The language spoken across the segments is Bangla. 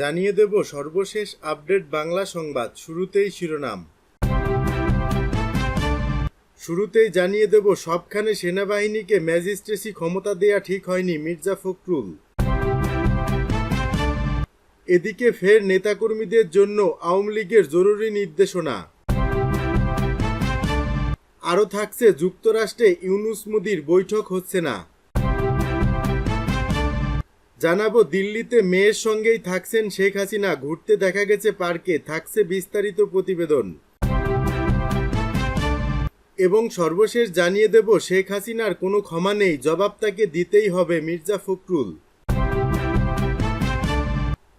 জানিয়ে দেব সর্বশেষ আপডেট বাংলা সংবাদ। শুরুতেই জানিয়ে দেব সবখানে সেনাবাহিনীকে ম্যাজিস্ট্রেসি ক্ষমতা দেয়া ঠিক হয়নি, মির্জা ফখরুল। এদিকে ফের নেতাকর্মীদের জন্য আওয়ামী লীগের জরুরি নির্দেশনা। আরও থাকছে যুক্তরাষ্ট্রে ইউনূস মোদির বৈঠক হচ্ছে না। জানাবো দিল্লিতে মেয়ের সঙ্গেই থাকছেন শেখ হাসিনা, ঘুরতে দেখা গেছে পার্কে, থাকছে বিস্তারিত প্রতিবেদন। এবং সর্বশেষ জানিয়ে দেব শেখ হাসিনার কোনো ক্ষমা নেই, জবাব তাকে দিতেই হবে, মির্জা ফখরুল।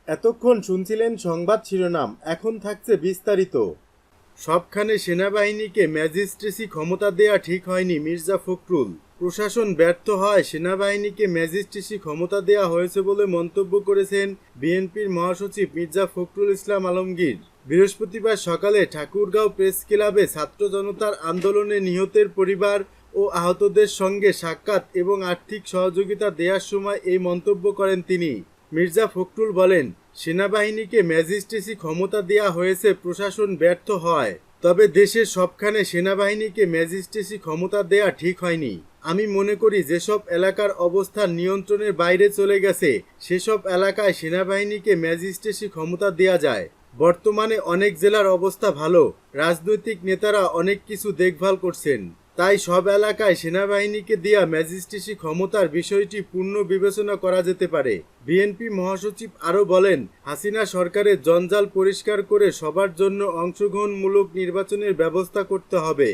এতক্ষণ শুনছিলেন সংবাদ শিরোনাম, এখন থাকছে বিস্তারিত। সবখানে সেনাবাহিনীকে ম্যাজিস্ট্রেসি ক্ষমতা দেয়া ঠিক হয়নি, মির্জা ফখরুল। প্রশাসন ব্যর্থ হয় সেনাবাহিনীকে ম্যাজিস্ট্রেসি ক্ষমতা দেয়া হয়েছে বলে মন্তব্য করেছেন বিএনপির মহাসচিব মির্জা ফখরুল ইসলাম আলমগীর। বৃহস্পতিবার সকালে ঠাকুরগাঁও প্রেস ক্লাবে ছাত্র জনতার আন্দোলনে নিহতের পরিবার ও আহতদের সঙ্গে সাক্ষাৎ এবং আর্থিক সহযোগিতা দেওয়ার সময় এই মন্তব্য করেন তিনি। মির্জা ফখরুল বলেন, সেনাবাহিনীকে ম্যাজিস্ট্রেসি ক্ষমতা দেয়া হয়েছে, প্রশাসন ব্যর্থ হয়। তবে দেশের সবখানে সেনাবাহিনীকে ম্যাজিস্ট্রেসি ক্ষমতা দেয়া ঠিক হয়নি। আমি মনে করি যেসব এলাকার অবস্থা নিয়ন্ত্রণের বাইরে চলে গেছে সেসব এলাকায় সেনাবাহিনীকে ম্যাজিস্ট্রেসি ক্ষমতা দেয়া যায়। বর্তমানে অনেক জেলার অবস্থা ভালো, রাজনৈতিক নেতারা অনেক কিছু দেখভাল করছেন, তাই সব এলাকায় সেনাবাহিনীকে দেয়া ম্যাজিস্ট্রেসি ক্ষমতার বিষয়টি পূর্ণ বিবেচনা করা যেতে পারে। বিএনপি মহাসচিব আরও বলেন, হাসিনা সরকারের জঞ্জাল পরিষ্কার করে সবার জন্য অংশগ্রহণমূলক নির্বাচনের ব্যবস্থা করতে হবে।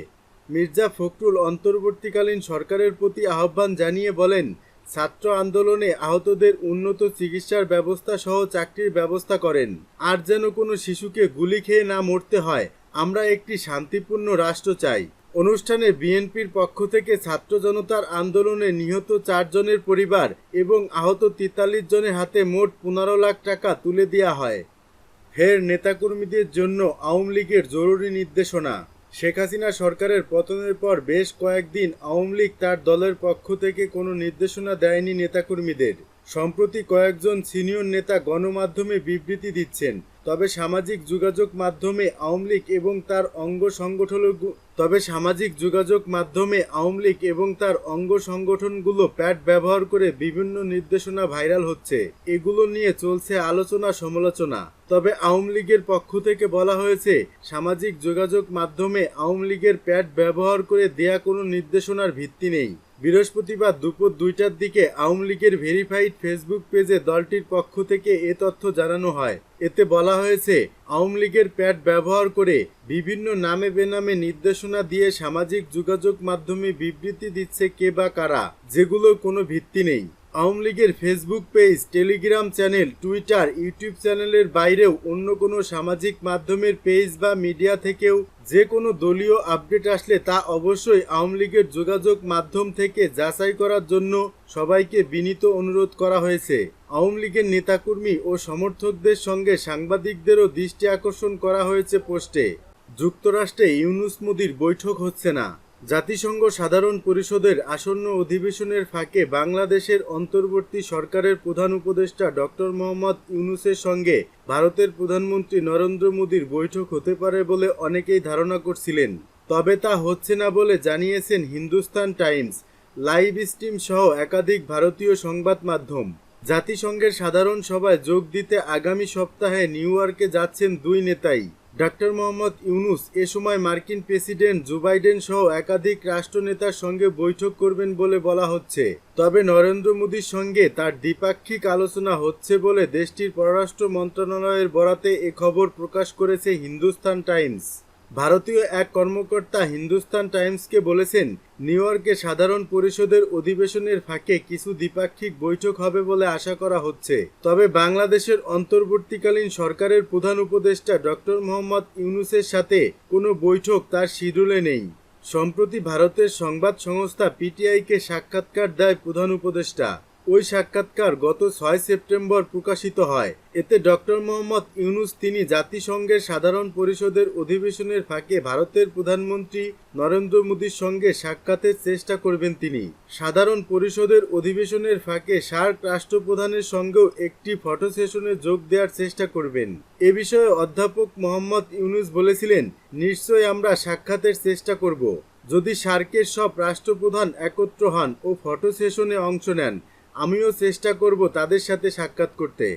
মির্জা ফখরুল অন্তর্বর্তীকালীন সরকারের প্রতি আহ্বান জানিয়ে বলেন, ছাত্র আন্দোলনে আহতদের উন্নত চিকিৎসার ব্যবস্থা সহ চাকরির ব্যবস্থা করেন, আর যেন কোনো শিশুকে গুলি খেয়ে না মরতে হয়। আমরা একটি শান্তিপূর্ণ রাষ্ট্র চাই। অনুষ্ঠানে বিএনপির পক্ষ থেকে ছাত্র জনতার আন্দোলনে নিহত 4 জনের পরিবার এবং আহত 43 জনের হাতে মোট 15 লাখ টাকা তুলে দেওয়া হয়। ফের নেতাকর্মীদের জন্য আওয়ামী লীগের জরুরি নির্দেশনা। শেখ হাসিনা সরকারের পতনের পর বেশ কয়েকদিন আওয়ামী লীগ তার দলের পক্ষ থেকে কোনো নির্দেশনা দেয়নি নেতাকর্মীদের। সম্প্রতি কয়েকজন সিনিয়র নেতা গণমাধ্যমে বিবৃতি দিচ্ছেন, তবে সামাজিক যোগাযোগ মাধ্যমে আওয়ামী লীগ এবং তার অঙ্গ সংগঠনগুলো প্যাড ব্যবহার করে বিভিন্ন নির্দেশনা ভাইরাল হচ্ছে। এগুলো নিয়ে চলছে আলোচনা সমালোচনা। তবে আওয়ামী লীগের পক্ষ থেকে বলা হয়েছে, সামাজিক যোগাযোগ মাধ্যমে আওয়ামী লীগের প্যাড ব্যবহার করে দেয়া কোনো নির্দেশনার ভিত্তি নেই। বৃহস্পতিবার দুপুর 2টার দিকে আওয়ামী লীগের ভেরিফাইড ফেসবুক পেজে দলটির পক্ষ থেকে এ তথ্য জানানো হয়। এতে বলা হয়েছে, আওয়ামী লীগের প্যাড ব্যবহার করে বিভিন্ন নামে বেনামে নির্দেশনা দিয়ে সামাজিক যোগাযোগ মাধ্যমে বিবৃতি দিচ্ছে কে বা কারা, যেগুলোর কোনো ভিত্তি নেই। আওয়ামী লীগের Facebook page, Telegram channel, Twitter, YouTube চ্যানেলের বাইরেও অন্য কোনো সামাজিক মাধ্যমের পেজ বা মিডিয়া থেকেও যে কোনো দলীয় আপডেট আসলে তা অবশ্যই আওয়ামী লীগের যোগাযোগ মাধ্যম থেকে যাচাই করার জন্য সবাইকে বিনীত অনুরোধ করা হয়েছে। আওয়ামী লীগের নেতাকর্মী ও সমর্থকদের সঙ্গে সাংবাদিকদেরও দৃষ্টি আকর্ষণ করা হয়েছে পোস্টে। যুক্তরাষ্ট্রে ইউনূস মোদির বৈঠক হচ্ছে না। জাতিসংঘ সাধারণ পরিষদের আসন্ন অধিবেশনের ফাঁকে বাংলাদেশের অন্তর্বর্তী সরকারের প্রধান উপদেষ্টা ডক্টর মোহাম্মদ ইউনূসের সঙ্গে ভারতের প্রধানমন্ত্রী নরেন্দ্র মোদির বৈঠক হতে পারে বলে অনেকেই ধারণা করছিলেন। তবে তা হচ্ছে না বলে জানিয়েছেন হিন্দুস্তান টাইমস, লাইভ স্ট্রিম সহ একাধিক ভারতীয় সংবাদ মাধ্যম। জাতিসংঘের সাধারণ সভায় যোগ দিতে আগামী সপ্তাহে নিউ ইয়র্কে যাচ্ছেন দুই নেতাই। ডক্টর মোহাম্মদ ইউনূস এ সময় মার্কিন প্রেসিডেন্ট জো বাইডেন সহ একাধিক রাষ্ট্রনেতার সঙ্গে বৈঠক করবেন বলে বলা হচ্ছে। তবে নরেন্দ্র মোদির সঙ্গে তার দ্বিপাক্ষিক আলোচনা হচ্ছে বলে দেশটির পররাষ্ট্র মন্ত্রণালয়ের বরাতে এ খবর প্রকাশ করেছে হিন্দুস্তান টাইমস। ভারতীয় এক কর্মকর্তা হিন্দুস্তান টাইমসকে বলেছেন, নিউ ইয়র্কে সাধারণ পরিষদের অধিবেশনের ফাঁকে কিছু দ্বিপাক্ষিক বৈঠক হবে বলে আশা করা হচ্ছে। তবে বাংলাদেশের অন্তর্বর্তীকালীন সরকারের প্রধান উপদেষ্টা ডক্টর মোহাম্মদ ইউনূসের সাথে কোনো বৈঠক তার শিডিউলে নেই। সম্প্রতি ভারতের সংবাদ সংস্থা পিটিআইকে সাক্ষাৎকার দেয় প্রধান উপদেষ্টা। ওই সাক্ষাৎকার গত 6 সেপ্টেম্বর প্রকাশিত হয়। এতে ডক্টর মোহাম্মদ ইউনূস তিনি জাতিসংঘের সাধারণ পরিষদের অধিবেশনের ফাঁকে ভারতের প্রধানমন্ত্রী নরেন্দ্র মোদীর সঙ্গে সাক্ষাতের চেষ্টা করবেন। তিনি সাধারণ পরিষদের অধিবেশনের ফাঁকে সার্ক রাষ্ট্রপ্রধানের সঙ্গেও একটি ফটো সেশনে যোগ দেওয়ার চেষ্টা করবেন। এ বিষয়ে অধ্যাপক মোহাম্মদ ইউনূস বলেছিলেন, নিশ্চয়ই আমরা সাক্ষাতের চেষ্টা করব। যদি সার্কের সব রাষ্ট্রপ্রধান একত্র হন ও ফটো সেশনে অংশ নেন, আমিও চেষ্টা করব তাদের সাথে সাক্ষাৎ করতে।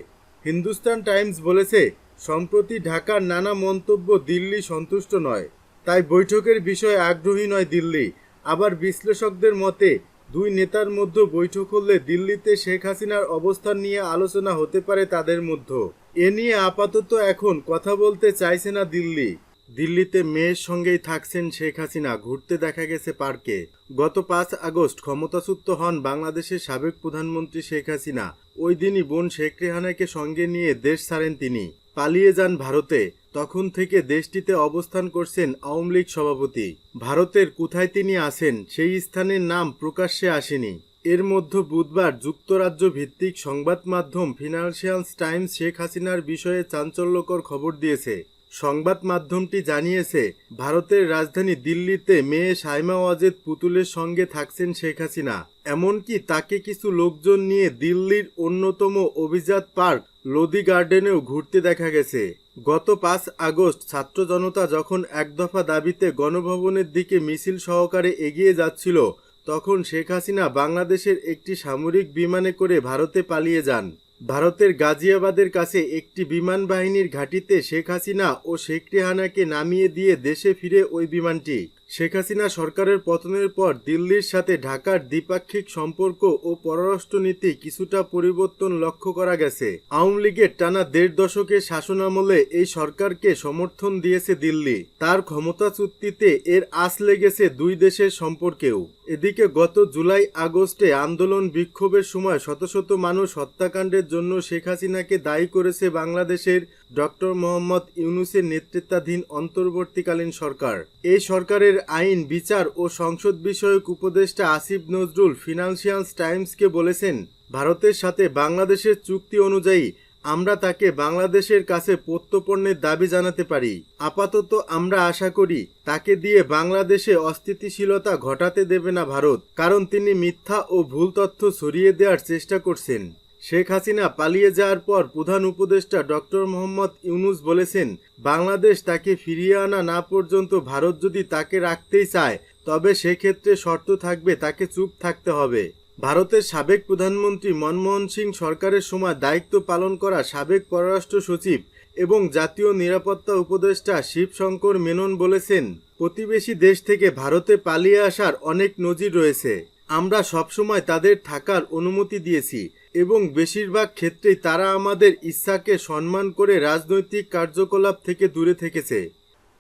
হিন্দুস্তান টাইমস বলেছে, সম্প্রতি ঢাকার নানা মন্তব্য দিল্লি সন্তুষ্ট নয়, তাই বৈঠকের বিষয়ে আগ্রহী নয় দিল্লি। আবার বিশ্লেষকদের মতে, দুই নেতার মধ্যে বৈঠক হলে দিল্লিতে শেখ হাসিনার অবস্থান নিয়ে আলোচনা হতে পারে তাদের মধ্যে। এ নিয়ে আপাতত এখন কথা বলতে চাইছে না দিল্লি। দিল্লিতে মেয়ের সঙ্গেই থাকছেন শেখ হাসিনা, ঘুরতে দেখা গেছে পার্কে। গত 5 আগস্ট ক্ষমতাচ্যুত হন বাংলাদেশের সাবেক প্রধানমন্ত্রী শেখ হাসিনা। ওই দিনই বোন শেখ রেহানাকে সঙ্গে নিয়ে দেশ ছাড়েন তিনি, পালিয়ে যান ভারতে। তখন থেকে দেশটিতে অবস্থান করছেন আওয়ামী লীগ সভাপতি। ভারতের কোথায় তিনি আছেন সেই স্থানের নাম প্রকাশ্যে আসেনি। এর মধ্যে বুধবার যুক্তরাজ্য ভিত্তিক সংবাদ মাধ্যম ফিনান্সিয়াল টাইমস শেখ হাসিনার বিষয়ে চাঞ্চল্যকর খবর দিয়েছে। সংবাদ মাধ্যমটি জানিয়েছে, ভারতের রাজধানী দিল্লিতে মেয়ে শাইমা ওয়াজেদ পুতুলের সঙ্গে থাকছেন শেখ হাসিনা। এমনকি তাকে কিছু লোকজন নিয়ে দিল্লির অন্যতম অভিজাত পার্ক লোদি গার্ডেনেও ঘুরতে দেখা গেছে। গত 5 আগস্ট ছাত্র জনতা যখন এক দফা দাবিতে গণভবনের দিকে মিছিল সহকারে এগিয়ে যাচ্ছিল, তখন শেখ হাসিনা বাংলাদেশের একটি সামরিক বিমানে করে ভারতে পালিয়ে যান। ভারতের গাজিয়াবাদের কাছে একটি বিমান বাহিনীর ঘাঁটিতে শেখ হাসিনা ও শেখ রেহানাকে নামিয়ে দিয়ে দেশে ফিরে ওই বিমানটি। শেখ হাসিনা সরকারের পতনের পর দিল্লির সাথে ঢাকার দ্বিপাক্ষিক সম্পর্ক ও পররাষ্ট্রনীতি কিছুটা পরিবর্তন লক্ষ্য করা গেছে। আওয়ামী লীগের টানা 1.5 দশকের শাসনামলে এই সরকারকে সমর্থন দিয়েছে দিল্লি। তার ক্ষমতাচ্যুতিতে এর আঁচ লেগেছে দুই দেশের সম্পর্কেও। এদিকে গত জুলাই আগস্টে আন্দোলন বিক্ষোভের সময় শত শত মানুষ হত্যাকাণ্ডের জন্য শেখ হাসিনাকে দায়ী করেছে বাংলাদেশের ডক্টর মোহাম্মদ ইউনূসের নেতৃত্বাধীন অন্তর্বর্তীকালীন সরকার। এই সরকারের আইন, বিচার ও সংসদ বিষয়ক উপদেষ্টা আসিফ নজরুল ফিনান্সিয়াল টাইমসকে বলেছেন, ভারতের সাথে বাংলাদেশের চুক্তি অনুযায়ী আমরা তাকে বাংলাদেশের কাছে প্রত্যর্পণের দাবি জানাতে পারি। আপাতত আমরা আশা করি তাকে দিয়ে বাংলাদেশে অস্থিতিশীলতা ঘটাতে দেবে না ভারত, কারণ তিনি মিথ্যা ও ভুল তথ্য ছড়িয়ে দেওয়ার চেষ্টা করছেন। শেখ হাসিনা পালিয়ে যাওয়ার পর প্রধান উপদেষ্টা ডক্টর মোহাম্মদ ইউনূস বলেছেন, বাংলাদেশ তাকে ফিরিয়ে আনা না পর্যন্ত ভারত যদি তাকে রাখতেই চায়, তবে সেক্ষেত্রে শর্ত থাকবে তাকে চুপ থাকতে হবে। ভারতের সাবেক প্রধানমন্ত্রী মনমোহন সিং সরকারের সময় দায়িত্ব পালন করা সাবেক পররাষ্ট্র সচিব এবং জাতীয় নিরাপত্তা উপদেষ্টা শিবশঙ্কর মেনন বলেছেন, প্রতিবেশী দেশ থেকে ভারতে পালিয়ে আসার অনেক নজির রয়েছে। আমরা সবসময় তাদের থাকার অনুমতি দিয়েছি এবং বেশিরভাগ ক্ষেত্রেই তারা আমাদের ইচ্ছাকে সম্মান করে রাজনৈতিক কার্যকলাপ থেকে দূরে থেকেছে।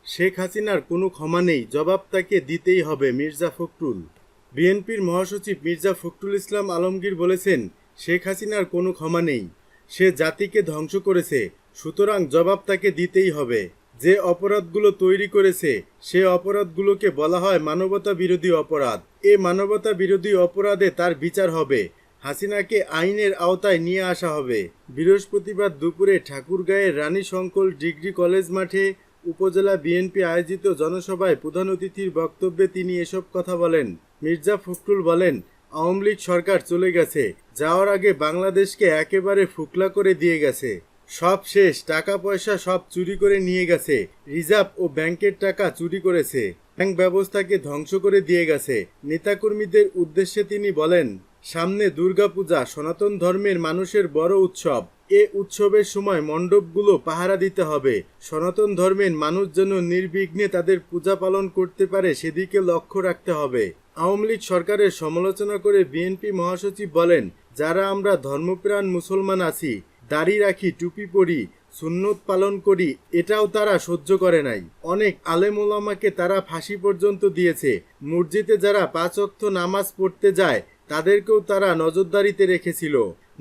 শেখ হাসিনার কোনো ক্ষমা নেই, জবাব তাকে দিতেই হবে, মির্জা ফখরুল। বিএনপির মহাসচিব মির্জা ফখরুল ইসলাম আলমগীর বলেছেন, শেখ হাসিনার কোনো ক্ষমা নেই। সে জাতিকে ধ্বংস করেছে, সুতরাং জবাব তাকে দিতেই হবে। যে অপরাধগুলো তৈরি করেছে সে অপরাধগুলোকে বলা হয় মানবতা বিরোধী অপরাধ। এ মানবতা বিরোধী অপরাধে তার বিচার হবে। হাসিনাকে আইনের আওতায় নিয়ে আসা হবে। বৃহস্পতিবার দুপুরে ঠাকুরগাঁয়ের রানী শঙ্কর ডিগ্রি কলেজ মাঠে উপজেলা বিএনপি আয়োজিত জনসভায় প্রধান অতিথির বক্তব্যে তিনি এসব কথা বলেন। মির্জা ফখরুল বলেন, আওয়ামী লীগ সরকার চলে গেছে, যাওয়ার আগে বাংলাদেশকে একেবারে ফুকলা করে দিয়ে গেছে। সব শেষ, টাকা পয়সা সব চুরি করে নিয়ে গেছে, রিজার্ভ ও ব্যাংকের টাকা চুরি করেছে, ব্যাংক ব্যবস্থাকে ধ্বংস করে দিয়ে গেছে। নেতাকর্মীদের উদ্দেশ্যে তিনি বলেন, সামনে দুর্গাপূজা, সনাতন ধর্মের মানুষের বড় উৎসব। এ উৎসবের সময় মণ্ডপগুলো পাহারা দিতে হবে। সনাতন ধর্মের মানুষ যেন নির্বিঘ্নে তাদের পূজা পালন করতে পারে সেদিকে লক্ষ্য রাখতে হবে। আওয়ামী লীগ সরকারের সমালোচনা করে বিএনপি মহাসচিব বলেন, যারা আমরা ধর্মপ্রাণ মুসলমান আছি, দাড়ি রাখি, টুপি পরি, সুন্নত পালন করি, এটাও তারা সহ্য করে নাই। অনেক আলেম ওলামাকে তারা ফাঁসি পর্যন্ত দিয়েছে। মসজিদে যারা 5 ওয়াক্ত নামাজ পড়তে যায় তাদেরকেও তারা নজরদারিতে রেখেছিল।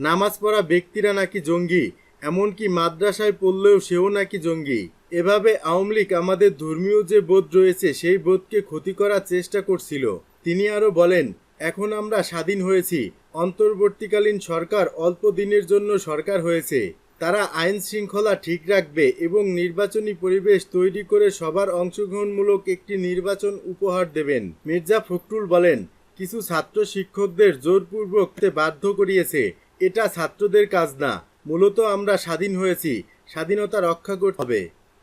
নামাজ পড়া ব্যক্তিরা নাকি জঙ্গি, এমনকি মাদ্রাসায় পড়লেও সেও নাকি জঙ্গি। এভাবে আওয়ামী লীগ আমাদের ধর্মীয় যে বোধ রয়েছে সেই বোধকে ক্ষতি করার চেষ্টা করছিল। তিনি আরও বলেন, এখন আমরা স্বাধীন হয়েছি। অন্তর্বর্তীকালীন সরকার অল্প দিনের জন্য সরকার হয়েছে। তারা আইন শৃঙ্খলা ঠিক রাখবে এবং নির্বাচনী পরিবেশ তৈরি করে সবার অংশগ্রহণমূলক একটি নির্বাচন উপহার দেবেন। মির্জা ফখরুল বলেন, কিছু ছাত্র শিক্ষকদের জোরপূর্বক বাধ্য করিয়েছে। এটা ছাত্রদের কাজ না। মূলত আমরা স্বাধীন হয়েছি, স্বাধীনতা রক্ষা করতে হবে।